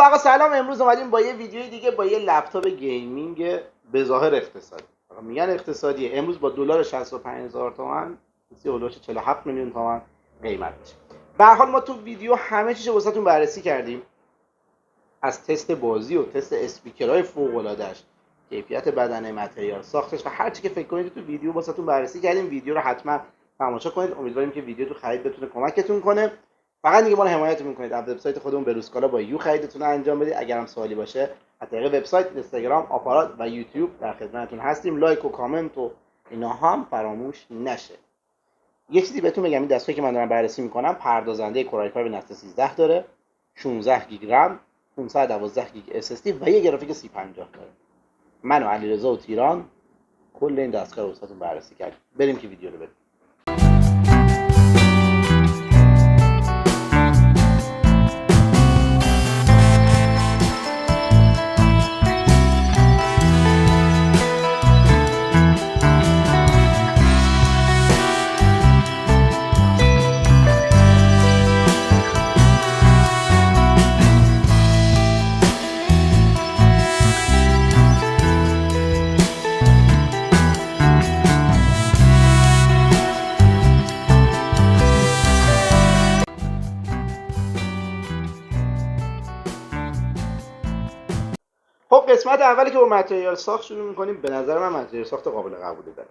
رفقا سلام. امروز اومدیم با یه ویدیوی دیگه با یه لپتاپ گیمینگ به ظاهر اقتصادی. میگن اقتصادیه. امروز با دلار 65000 تومان، حدود 47 میلیون تومان قیمت میشه. به هر حال ما تو ویدیو همه چیزو واسهتون بررسی کردیم، از تست بازی و تست اسپیکرهای فوق العاده‌اش، کیفیت بدنه، متریال ساختش و هر چی که فکر کنید تو ویدیو واسهتون بررسی کردیم. ویدیو رو حتما تماشا کنید. امیدواریم که ویدیو تو خرید بتونه کمکتون کنه. فقط دیگه ما رو حمایت میکنید از وبسایت خودمون بروسکالا با یو خریدتون انجام بدید. اگر هم سوالی باشه از طریق وبسایت، اینستاگرام، آپارات و یوتیوب در خدمتتون هستیم. لایک و کامنت و اینا هم فراموش نشه. یه چیزی بهتون بگم، این دستگاهی که من دارم بررسی میکنم پردازنده کورای 5 نسل 13 داره، 16 گیگ رم، 512 گیگ اس اس دی و یه گرافیک 3050 داره. من و علیرضا و تیران کل این دستگاه رو واسهتون بررسی کردیم. بریم که ویدیو رو ببینیم. خب قسمت اولی که با متریال ساخت شروع میکنیم. به نظر من متریال ساخت قابل قبولی داره.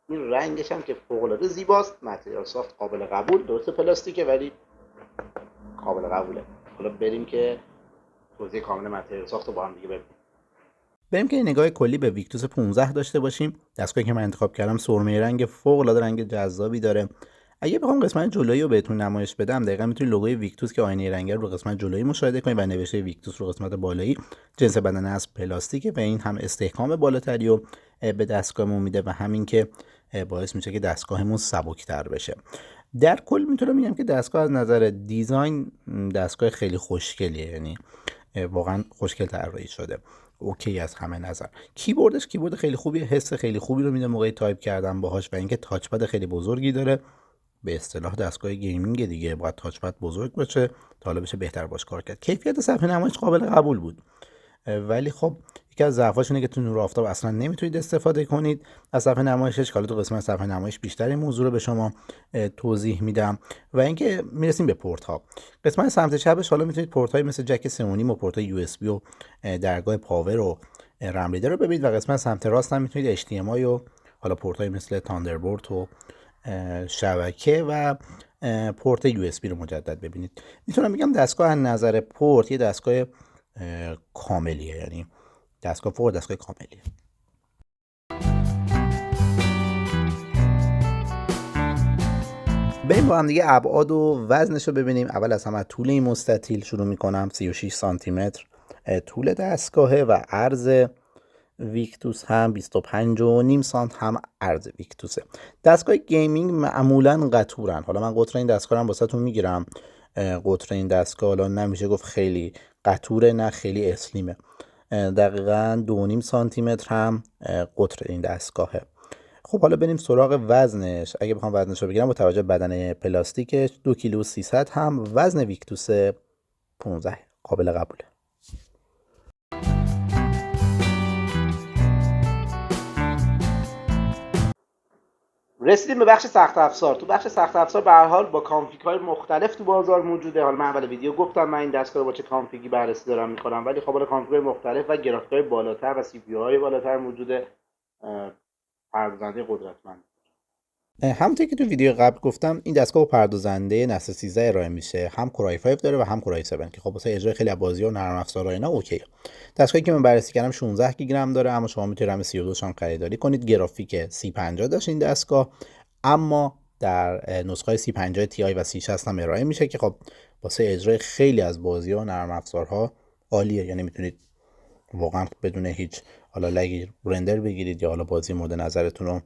این رنگش هم که فوق العاده زیباست. متریال ساخت قابل قبول، درسته پلاستیکه ولی قابل قبوله. حالا بریم که توضیح کامل متریال ساخت رو با هم دیگه ببینیم. بریم که نگاه کلی به ویکتوس 15 داشته باشیم. دستگاهی که من انتخاب کردم سرمه رنگ فوق العاده رنگ جذابی داره. اگه بخوام قسمت جلویی رو بهتون نمایش بدم، دقیقاً میتونید لوگوی ویکتوس که آینه رنگ رو قسمت جلویی مشاهده کنید و نوشته ویکتوس رو قسمت بالایی. جنس بدنه از پلاستیکه و این هم استحکام بالاتری رو به دستگاهمون میده و همین که باعث میشه که دستگاهمون سبک‌تر بشه. در کل میتونم بگم که دستگاه از نظر دیزاین دستگاه خیلی خوشگلیه، یعنی واقعا خوشگل طراحی شده، اوکی از همه نظر. کیبوردش کیبورد خیلی خوبیه، حس خیلی خوبی رو میده موقع تایپ کردن باهاش و اینکه تاچ پد خیلی بزرگی داره. به اصطلاح دستگاه گیمینگ دیگه باید تاچ پد بزرگ باشه تا حالا بشه بهتر باش کار کرد. کیفیت صفحه نمایش قابل قبول بود، ولی خب یکی از ضعفاش اینه که تو نور آفتاب اصلا نمیتونید استفاده کنید از صفحه نمایشش. حالا تو قسمت صفحه نمایش بیشتر این موضوع رو به شما توضیح میدم. و اینکه میرسیم به پورت ها. قسمت سمت چپش حالا میتونید پورت های مثل جک 3.5 و پورت های یو اس بی و درگاه پاور و رم ریدر رو ببینید و قسمت سمت راست هم میتونید HDMI و حالا پورت های مثل تاندربولت و شبکه و پورت یو اس بی رو مجدد ببینید. میتونم بگم دستگاه از نظر پورت یه دستگاه کاملیه، یعنی دستگاه فوق دستگاه کاملیه. بریم با هم دیگه ابعاد و وزنش رو ببینیم. اول از همه طول این مستطیل شروع میکنم. 36 سانتی متر طول دستگاهه و عرض ویکتوس هم 25.5 سانت هم عرض ویکتوسه. دستگاه گیمینگ معمولا قطورن. حالا من قطر این دستگاه رو واسهتون میگیرم. قطر این دستگاه حالا نمیشه گفت خیلی قطوره نه خیلی اسلیمه، دقیقاً 2.5 سانتی متر هم قطر این دستگاهه. خب حالا بریم سراغ وزنش. اگه بخوام وزنش رو بگیرم با توجه به بدنه پلاستیکش 2 کیلو 300 هم وزن ویکتوس 15 قابل قبوله. رسیدیم به بخش سخت افزار. تو بخش سخت افزار به هر حال با کانفیگ های مختلف تو بازار موجوده. حالا من اول ویدیو گفتم من این دستگاه رو با چه کانفیگی بررسی دارم میکنم، ولی خب حالا کانفیگ های مختلف و گرافیک های بالاتر و سی پی های بالاتر موجوده. پردازنده قدرتمند. همونطور که تو ویدیو قبل گفتم این دستگاه با پردازنده نسل 13 ارائه میشه. هم کورای 5 داره و هم کورای 7 که خب واسه اجرای خیلی از بازی‌ها و نرم افزارها اینا اوکی. دستگاهی که من بررسی کردم 16 گیگ رم داره، اما شما میتونید رم 32 هم خریداری کنید. گرافیک 3050 داشت این دستگاه، اما در نسخه 3050 تی و 3060 هم ارائه میشه که خب واسه اجرای خیلی از بازی‌ها و نرم افزارها عالیه. یعنی میتونید واقعا بدون هیچ حالا لگی رندر بگیرید یا حالا بازی مورد نظرتون رو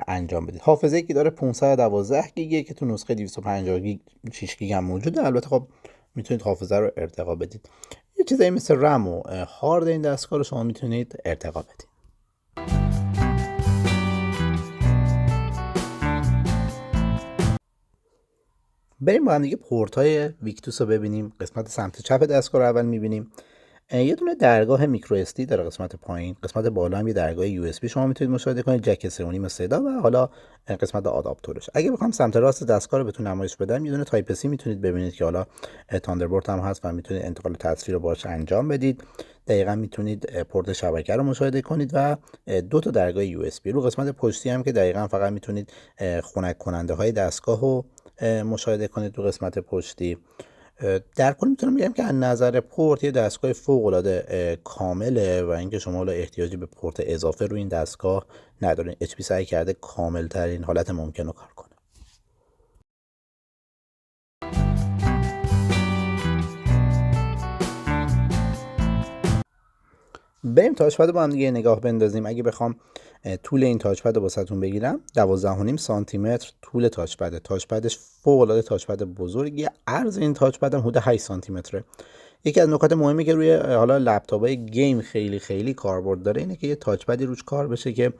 انجام بدید. حافظه‌ای که داره 512 گیگه که تو نسخه 250 گیگ 6 گیگ هم موجوده. البته خب میتونید حافظه رو ارتقا بدید. یه چیزایی مثل رم و هارد این دستگاه رو شما میتونید ارتقا بدید. بریم با هم دیگه پورت‌های ویکتوس رو ببینیم. قسمت سمت چپ دستگاه رو اول می‌بینیم. یه دونه درگاه میکرو اس دی داره قسمت پایین، قسمت بالا هم یه درگاه یو اس بی شما میتونید مشاهده کنید، جک 3.5 صدا و حالا قسمت آداپتورش. اگه بخوام سمت راست دستگاه رو بهتون نمایش بدم، یه دونه تایپ سی میتونید ببینید که حالا تاندربولت هم هست و میتونید انتقال تصویر رو باهاش انجام بدید. دقیقاً میتونید پورت شبکه رو مشاهده کنید و دو تا درگاه یو اس بی. رو قسمت پشتی هم که دقیقاً فقط میتونید خنک کننده های دستگاه رو مشاهده کنید رو قسمت پشتی. در کل میتونم بگم که از نظر پورت یه دستگاه فوق‌العاده کامله و اینکه شما حالا احتیاجی به پورت اضافه روی این دستگاه ندارین. HP سعی کرده کامل ترین حالت ممکن رو کار کنه. بریم تاچپد با هم دیگه نگاه بندازیم. اگه بخوام طول این تاچپد رو واسهتون بگیرم، 12.5 سانتی متر طول تاچپده. تاچپدش فوق‌العاده تاچپد بزرگیه. عرض این تاچپد هم حدود 8 سانتی متره. یکی از نکات مهمی که روی حالا لپتاپ‌های گیم خیلی خیلی کاربرد داره اینه که یه تاچپدی روش کار بشه که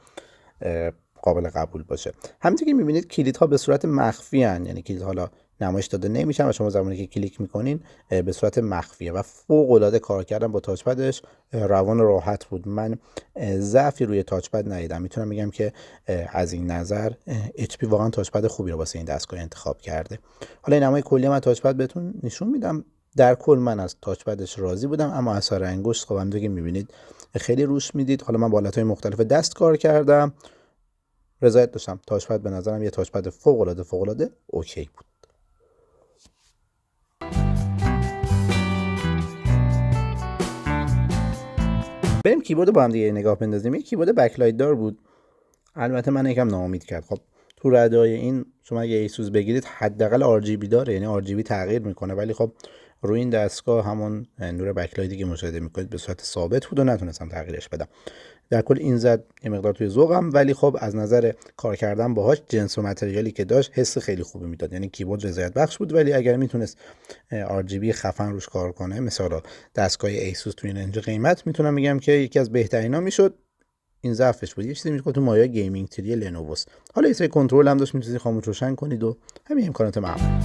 قابل قبول باشه. همینطور که می‌بینید کلیدها به صورت مخفی ان، یعنی کلید حالا نمایش داده نمیشن و شما زمانی که کلیک میکنین به صورت مخفیه و فوق العاده کار کردن با تاچپدش روان و راحت بود. من ضعفی روی تاچپد ندیدم. میتونم بگم که از این نظر HP واقعا تاچپد خوبی رو واسه این دستگاه انتخاب کرده. حالا این نمای کلی من تاچپد بهتون نشون میدم. در کل من از تاچپدش راضی بودم، اما اثر انگشت خب همونطور که میبینید خیلی روش میدید. حالا من با حالت‌های مختلف دست کار کردم، رضایت داشتم. تاچپد به نظرم یه تاچپد فوق‌العاده اوکی بود. بریم کیبورد با هم دیگه نگاه بندازیم. یه کیبورد بکلایت دار بود. البته من یکم ناامید کرد. خب تو ردای این شما اگه ایسوس بگیرید حداقل RGB داره، یعنی RGB تغییر میکنه، ولی خب روی این دستگاه همون نور بکلایتی که مشاهده میکنید به صورت ثابت بود و نتونستم تغییرش بدم. در کل این زد یه مقدار توی ذوقم، ولی خب از نظر کار کردن باهاش، جنس و متریالی که داشت، حس خیلی خوبی میداد. یعنی کیبورد رضایت بخش بود، ولی اگر میتونست RGB خفن روش کار کنه، مثلا دستگاه ایسوس توی این رنج قیمت، میتونم بگم که یکی از بهترینا میشد. این ضعفش بود. یه چیزی میگه تو مایه گیمینگ تری لنووس. حالا یه سری کنترل هم داشت، میتونید خاموش روشن کنید و همین امکانات معمول.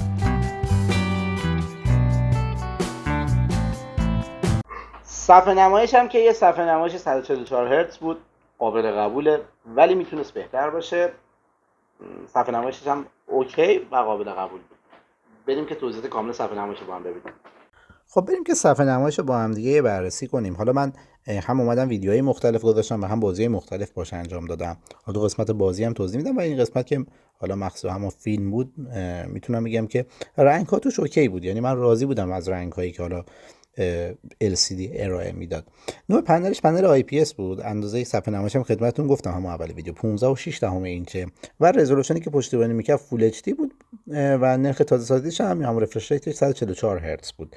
صفحه نمایش هم که یه صفحه نمایش 144 هرتز بود، قابل قبوله، ولی میتونست بهتر باشه. صفحه نمایشش هم اوکی و قابل قبول بود. بریم که توضیحات کامل صفحه نمایش رو با هم ببینیم. خب بریم که صفحه نمایش رو با هم دیگه بررسی کنیم. حالا من هم اومدم ویدیوهای مختلف گذاشتم و هم بازی‌های مختلف باش انجام دادم. حالا تو قسمت بازی هم توضیح میدم و این قسمت که حالا مخصوصا همون فیلم بود، میتونم بگم که رنگ‌ها توش اوکی بود. یعنی من راضی بودم از رنگ‌هایی که حالا LCD ارائه میداد. نوع پنلش پنل IPS بود. اندازه صفحه نمایش هم خدمتتون گفتم همون اول ویدیو 15.6 اینچه و رزولوشنی که پشتیبانی میکرد فول HD بود و نرخ تازه سازیش هم رفرش ریتش 144 هرتز بود.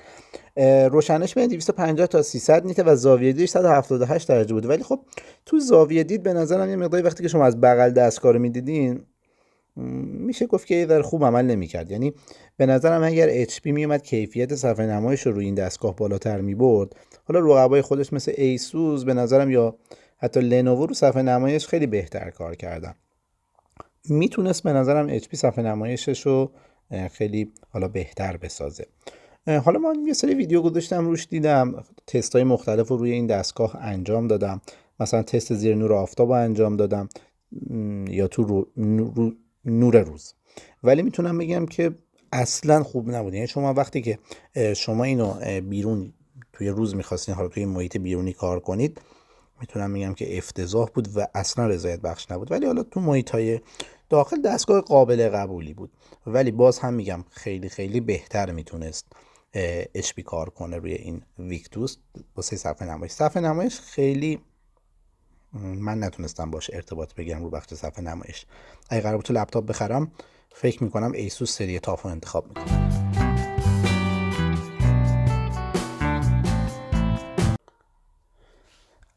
روشنش بین 250 تا 300 نیته و زاویه دیدش 178 درجه بود. ولی خب تو زاویه دید به نظرم یه مقداری وقتی که شما از بغل دستگاه رو میدیدین میشه گفت که یه ذره خوب عمل نمی‌کرد. یعنی به نظرم اگر HP میومد کیفیت صفحه نمایش رو روی این دستگاه بالاتر میبرد، حالا رقبای خودش مثل ایسوس به نظرم یا حتی لنوو رو صفحه نمایش خیلی بهتر کار کردن. میتونست به نظرم HP صفحه نمایشش رو خیلی حالا بهتر بسازه. حالا من یه سری ویدیو گذاشتم روش، دیدم تست‌های مختلف رو روی این دستگاه انجام دادم. مثلا تست زیر نور آفتاب رو انجام دادم یا تو نور روز، ولی میتونم بگم که اصلا خوب نبود. یعنی شما وقتی که شما اینو بیرون توی روز میخواستین حالا توی محیط بیرونی کار کنید، میتونم بگم که افتضاح بود و اصلا رضایت بخش نبود. ولی حالا تو محیط‌های داخل دستگاه قابل قبولی بود، ولی باز هم میگم خیلی خیلی بهتر میتونست HP کار کنه روی این ویکتوس. واسه صفحه نمایش خیلی من نتونستم باش ارتباط بگیرم رو بخش صفحه نمایش. اگه قرار بود تو لپتاپ بخرم، فکر میکنم ایسوس سری تاف رو انتخاب میکنم.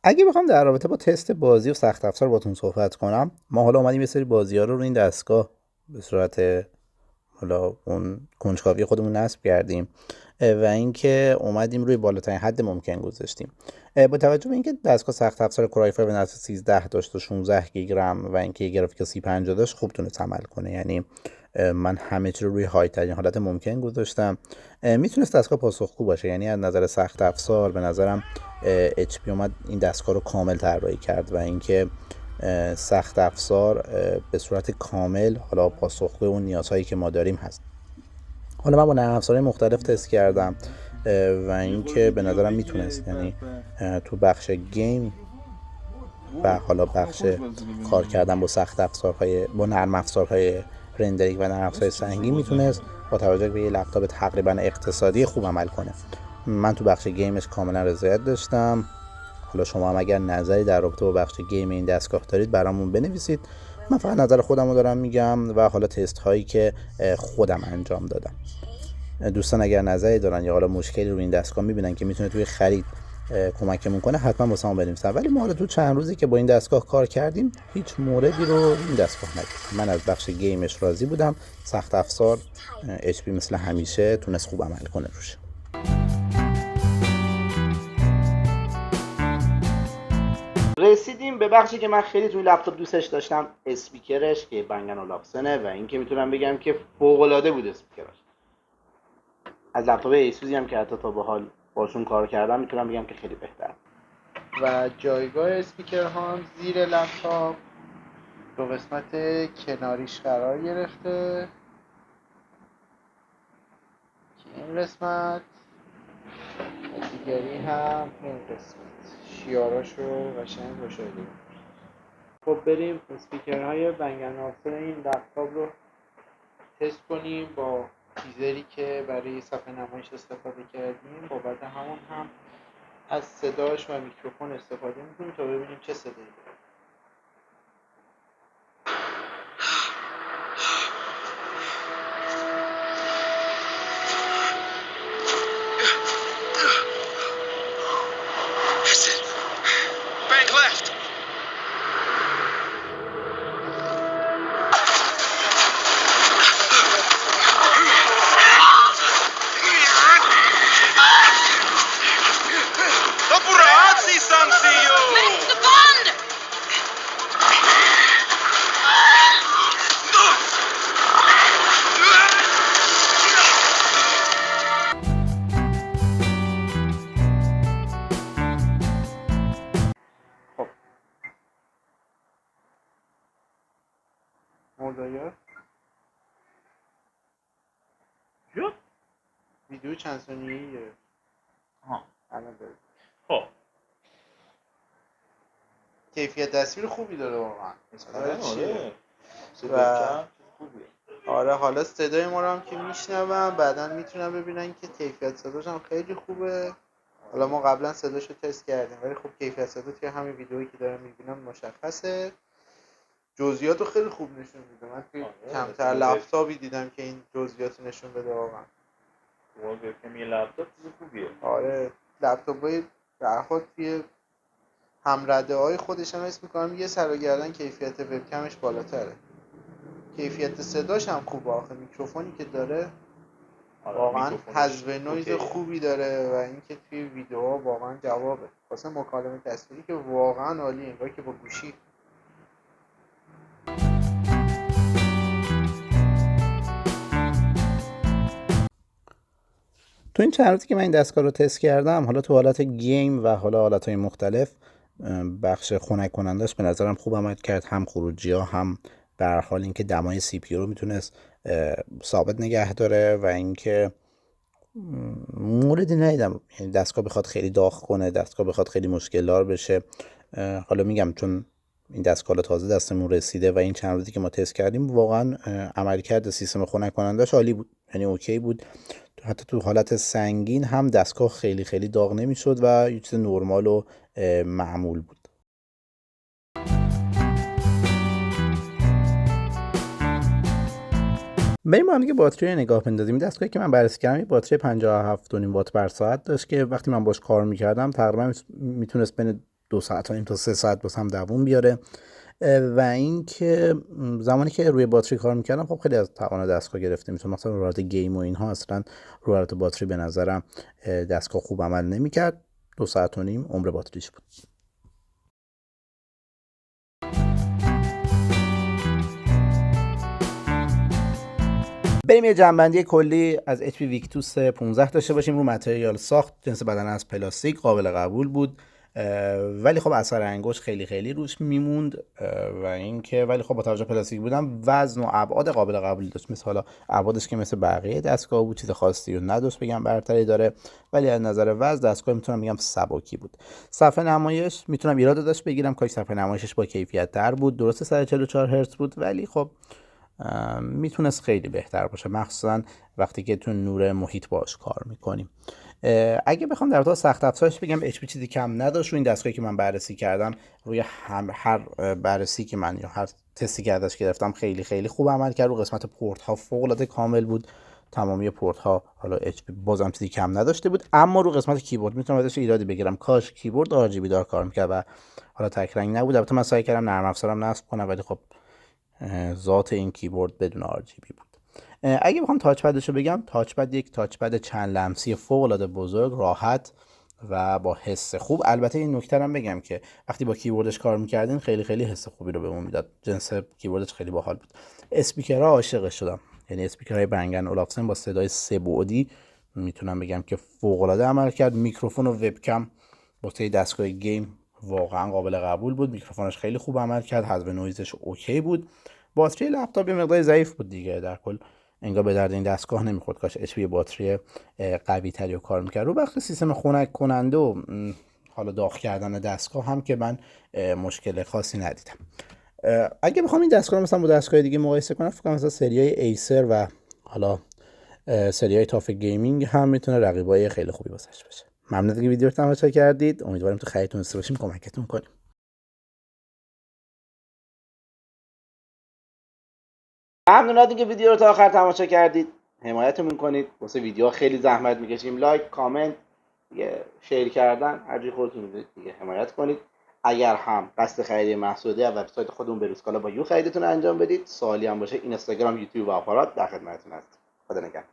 اگه بخوام در رابطه با تست بازی و سخت افزار باتون صحبت کنم، ما حالا اومدیم یه سری بازی‌ها رو این دستگاه به صورت حالا اون کنجکاوی خودمون نصب کردیم و اینکه اومدیم روی بالاترین حد ممکن گذاشتیم. با توجه به اینکه دستگاه سخت افزار کورای 5 نسل 13 داشت و 16 گیگ رم و اینکه گرافیک 3050 داشت، خوب تونست عمل کنه. یعنی من همه چی رو روی های ترین حالت ممکن گذاشتم. میتونست دستگاه پاسخگو باشه، یعنی از نظر سخت افزار به نظرم HP اومد این دستگاه رو کامل طراحی کرد و اینکه سخت افزار به صورت کامل حالا پاسخگوی اون نیازهایی که ما داریم هست. حالا من با نرم افزارهای مختلف تست کردم و اینکه به نظرم میتونست، یعنی تو بخش گیم و حالا بخش کار کردن با سخت افزارهای با نرم افزارهای رندرینگ و نرم افزارهای سنگین میتونست با توجه به یه لپتاپ تقریبا اقتصادی خوب عمل کنه. من تو بخش گیمش کاملا رضایت داشتم. حالا شما هم اگر نظری در رابطه با بخش گیم این دستگاه دارید برامون بنویسید. من فقط نظر خودم رو دارم میگم و حالا تست هایی که خودم انجام دادم. دوستان اگر نظری دارن یا حالا مشکلی رو این دستگاه میبینن که میتونه توی خرید کمکمون کنه، حتما واسه ما بنویسن. ولی ما حالا تو چند روزی که با این دستگاه کار کردیم هیچ موردی رو این دستگاه ندید. من از بخش گیمش راضی بودم. سخت افزار HP مثل همیشه تونست خوب عمل کنه روش. رسیدیم به بخشی که من خیلی توی لپتاپ دوستش داشتم، اسپیکرش که بنگن اولافسنه و اینکه میتونم بگم که فوق العاده بود اسپیکرش. از لپتاپ ایسوسی هم که حتی تا به حال باشون کار کردم میتونم بگم که خیلی بهتر. و جایگاه اسپیکر هم زیر لپتاپ دو قسمت کناریش قرار گرفته که این قسمت، دیگری هم این قسمت شیاراشو قشنگ گشاده. خب بریم اسپیکرهای بنگن اولافسن این لپتاپ رو تست کنیم با تیزری که برای صفحه نمایش استفاده کردیم. بابت همون هم از صداش و میکروفون استفاده میکنیم تا ببینیم چه صدایی داره. Bank left. Paparazzi, Sancio! Make the bond! خب موضوعیات شد ویدیو چند ثانیه‌ای گرفت. الان بریم. خب کیفیت تصویر خوبی داره واقعا. آره و آره حالا صدای ما رو هم که میشنون بعدا میتونن ببینن که کیفیت صداش هم خیلی خوبه. حالا ما قبلا صداش رو تست کردیم ولی خب کیفیت صدا توی همین ویدیویی که دارم میبینم مشخصه. جزئیات رو خیلی خوب نشون میده. من توی کمتر لپتاپی دیدم که این جزئیات نشون بده واقعا. وبکم یه لپتاپ چیز خوبیه. آره لپتاپ‌های در حال توی همرده خودش هم اسم میکنم یه سر و گردن کیفیت وبکمش بالاتره. کیفیت صداش هم خوبه، آخه میکروفونی که داره واقعا حذف نویز خوبی داره و اینکه توی ویدیوها واقعا جوابه. واسه مکالمه تصویری که واقعا عالیه، انگار که با گوشی. تو این چند روزی که من این دستگاه رو تست کردم، حالا تو حالت گیم و حالا حالتهای مختلف، بخش خنک کنندش به نظرم خوب عمل کرد. هم خروجی ها هم به هر حال اینکه دمای سی پی رو میتونست ثابت نگه داره و اینکه موردی ندیدم یعنی دستگاه بخواد خیلی داغ کنه، دستگاه بخواد خیلی مشکل دار بشه. حالا میگم چون این دستگاه تازه دستمون رسیده و این چند روزی که ما تست کردیم واقعا عملکرد سیستم خنک کنندش عالی بود، یعنی اوکی بود. حتی تو حالت سنگین هم دستگاه خیلی خیلی داغ نمیشد و یه چیز نرمال و معمول بود. بریم با هم دیگه باتری نگاه بندازیم. این دستگاهی که من بررسی کردم یه باتری 57.5 وات بر ساعت داشت که وقتی من باش کار میکردم تقریبا میتونست بین 2 ساعت و نیم تا 3 ساعت واسم دووم بیاره و اینکه زمانی که روی باتری کار میکردم خب خیلی از توان دستگاه گرفته میتونم، مثلا رو حالت گیم و اینها اصلا رو حالت باتری به نظرم دستگاه خوب عمل نمیکرد. 2 ساعت و نیم عمر باتریش بود. بریم یه جنبندی کلی از HP ویکتوس 15 داشته باشیم. رو متریال ساخت، جنس بدن از پلاستیک، قابل قبول بود، ولی خب اثر انگشت خیلی خیلی روش میموند و اینکه ولی خب با توجه پلاستیک بودن وزن و ابعاد قابل قبولی داشت. مثل حالا ابعادش که مثل بقیه دستگاه بود، چیز خاصی رو نداشت بگم برتری داره، ولی از نظر وزن دستگاه میتونم بگم سبکی بود. صفحه نمایش میتونم ایراد داشت بگیرم، کاش صفحه نمایشش با کیفیت تر بود. درسته 144 هرتز بود ولی خب میتونست خیلی بهتر باشه، مخصوصا وقتی که تو نور محیط باش کار میکنیم. اگه بخوام در رابطه با سخت افزارش بگم HP چیزی کم نداشت. رو این دستگاهی که من بررسی کردم، روی هر بررسی که من یا هر تستی که ازش گرفتم خیلی خیلی خوب عمل کرد. رو قسمت پورت ها فوق العاده کامل بود، تمامی پورت ها حالا HP بازم چیزی کم نداشته بود. اما رو قسمت کیبورد میتونم ازش ایرادی بگیرم، کاش کیبورد RGB دار کار میکرد و حالا تک رنگ نبود. البته من سعی کردم نرم افزارم نصب کنم ولی خب ذات این کیبورد بدون RGB بود. اگه بخوام تاچ پدش رو بگم، تاچ پد یک تاچ پد چند لمسی فوق العاده بزرگ، راحت و با حس خوب. البته این نکته هم بگم که وقتی با کیبوردش کار میکردین خیلی خیلی حس خوبی رو بهمون میداد، جنس کیبوردش خیلی باحال بود. اسپیکرها عاشقش شدم، یعنی اسپیکرهای بنگن اولافسن با صدای 3 بعدی میتونم بگم که فوق العاده عمل کرد. میکروفون و وبکم واسه دستگاه گیم واقعا قابل قبول بود، میکروفونش خیلی خوب عمل کرد، حذف نویزش اوکی بود. باتری لپتاپ یه مقدار ضعیف بود دیگه، در کل انگار به درد این دستگاه نمیخورد، کاش HP باتری قوی تری رو کار میکرد. رو بخش سیستم خنک کننده و حالا داغ کردن دستگاه هم که من مشکل خاصی ندیدم. اگه بخوام این دستگاه رو مثلا با دستگاه دیگه مقایسه کنم، فکر کنم مثلا سریای ایسر و حالا سریای تاف گیمینگ هم میتونه رقیبای خیلی خوبی واسش باشه. ممنون که ویدیو رو تماشا کردید، امیدوارم تو خریدتون تونسته باشیم کمکتون کنیم. ممنون از اینکه ویدیو رو تا آخر تماشا کردید. حمایتمون کنید، واسه ویدیوها خیلی زحمت میکشیم. لایک، کامنت، دیگه شیر کردن، هر جای خودتون میدونید دیگه حمایت کنید. اگر هم قصد خرید محصولی از وبسایت خودمون بروسکالا با یو خریدتون انجام بدید، سوالی هم باشه اینستاگرام، یوتیوب و آپارات در خدمتتون هست. خدا نگهدار.